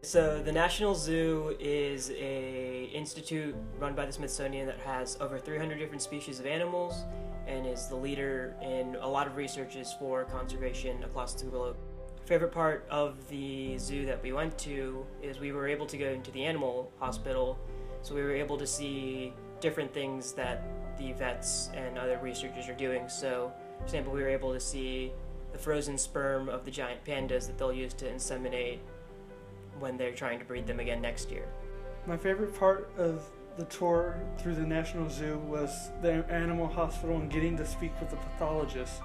So the National Zoo is a institute run by the Smithsonian that has over 300 different species of animals and is the leader in a lot of researches for conservation across the globe. Favorite part of the zoo that we went to is we were able to go into the animal hospital, so we were able to see different things that the vets and other researchers are doing. So, for example, we were able to see the frozen sperm of the giant pandas that they'll use to inseminate when they're trying to breed them again next year. My favorite part of the tour through the National Zoo was the animal hospital and getting to speak with the pathologist,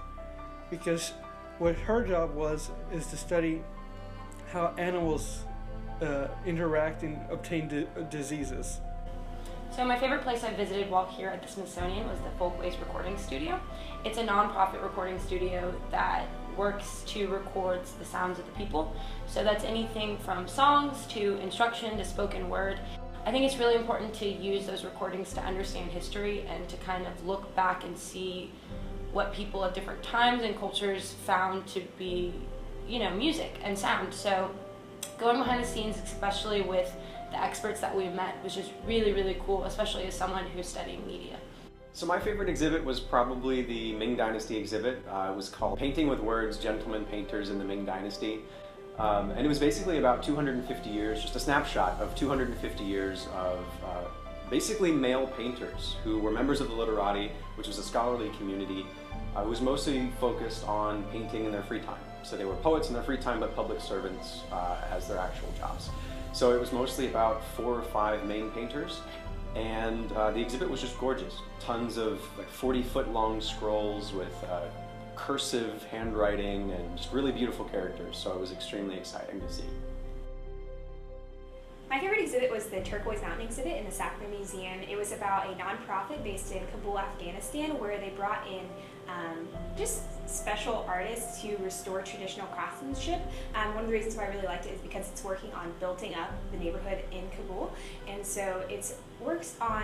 because what her job is to study how animals interact and obtain diseases. So my favorite place I visited while here at the Smithsonian was the Folkways recording studio. It's a non-profit recording studio that works to record the sounds of the people. So that's anything from songs to instruction to spoken word. I think it's really important to use those recordings to understand history and to kind of look back and see what people of different times and cultures found to be, music and sound. So going behind the scenes, especially with the experts that we met, was just really, really cool, especially as someone who's studying media. So my favorite exhibit was probably the Ming Dynasty exhibit. It was called Painting with Words, Gentlemen Painters in the Ming Dynasty. And it was basically about 250 years, just a snapshot of 250 years of basically male painters who were members of the literati, which was a scholarly community who was mostly focused on painting in their free time. So they were poets in their free time, but public servants as their actual jobs. So it was mostly about 4 or 5 main painters. And the exhibit was just gorgeous. Tons of 40-foot long scrolls with cursive handwriting and just really beautiful characters, so it was extremely exciting to see. My favorite exhibit was the Turquoise Mountain exhibit in the Sacra Museum. It was about a nonprofit based in Kabul, Afghanistan, where they brought in just special artists to restore traditional craftsmanship. One of the reasons why I really liked it is because it's working on building up the neighborhood in Kabul, and so it works on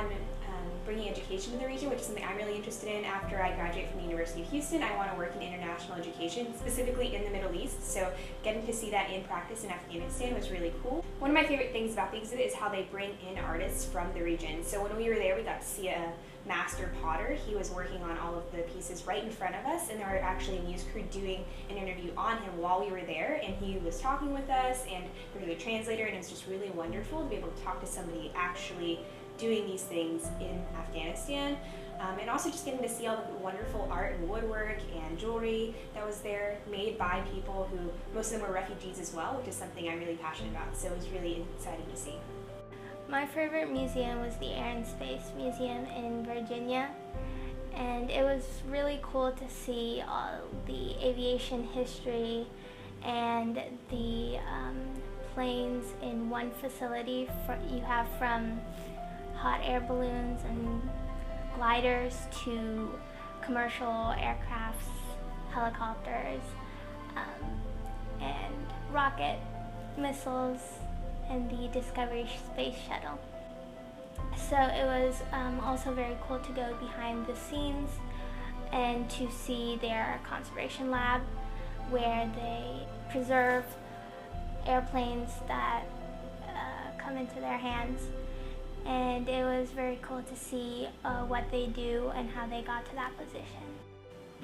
bringing education to the region, which is something I'm really interested in. After I graduate from the University of Houston, I want to work in international education, specifically in the Middle East, so getting to see that in practice in Afghanistan was really cool. One of my favorite things about the exhibit is how they bring in artists from the region. So when we were there, we got to see a master potter. He was working on all of the pieces right in front of us, and there were actually a news crew doing an interview on him while we were there, and he was talking with us, and there was a translator, and it was just really wonderful to be able to talk to somebody actually doing these things in Afghanistan. And also just getting to see all the wonderful art and woodwork and jewelry that was there, made by people who, most of them were refugees as well, which is something I'm really passionate about, so it was really exciting to see. My favorite museum was the Air and Space Museum in Virginia, and it was really cool to see all the aviation history and the planes in one facility. You have from hot air balloons and gliders to commercial aircrafts, helicopters, and rocket missiles, and the Discovery Space Shuttle. So it was also very cool to go behind the scenes and to see their conservation lab where they preserve airplanes that come into their hands. And it was very cool to see what they do and how they got to that position.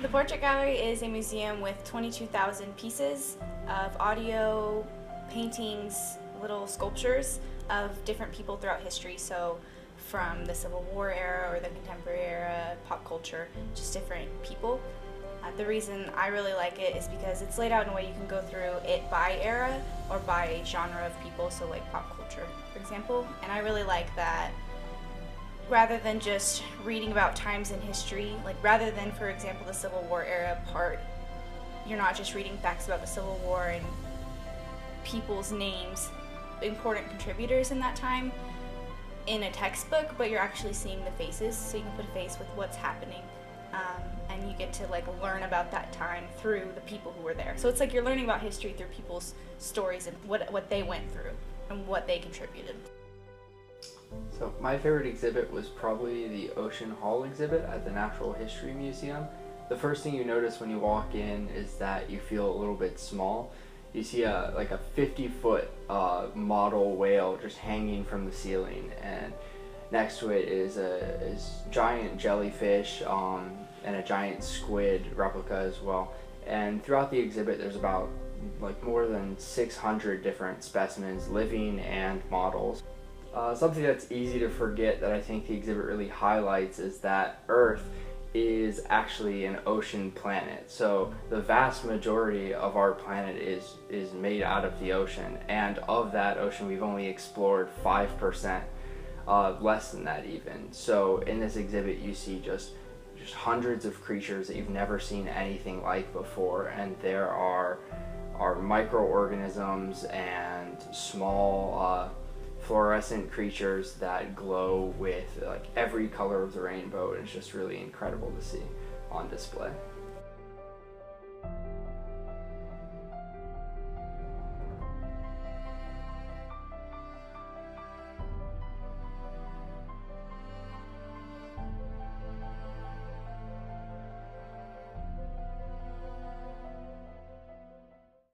The Portrait Gallery is a museum with 22,000 pieces of audio, paintings, little sculptures of different people throughout history. So from the Civil War era or the contemporary era, pop culture, just different people. The reason I really like it is because it's laid out in a way you can go through it by era or by genre of people, so like pop culture, for example. And I really like that rather than just reading about times in history, like rather than, for example, the Civil War era part, you're not just reading facts about the Civil War and people's names, important contributors in that time in a textbook, but you're actually seeing the faces, so you can put a face with what's happening. And you get to learn about that time through the people who were there. So it's like you're learning about history through people's stories and what they went through and what they contributed. So my favorite exhibit was probably the Ocean Hall exhibit at the Natural History Museum. The first thing you notice when you walk in is that you feel a little bit small. you see like a 50-foot model whale just hanging from the ceiling, and next to it is giant jellyfish and a giant squid replica as well. And throughout the exhibit there's about like more than 600 different specimens, living and models. Something that's easy to forget that I think the exhibit really highlights is that Earth is actually an ocean planet. So the vast majority of our planet is made out of the ocean, and of that ocean we've only explored 5%, less than that even. So in this exhibit you see just hundreds of creatures that you've never seen anything like before, and there are microorganisms and small fluorescent creatures that glow with like every color of the rainbow, and it's just really incredible to see on display.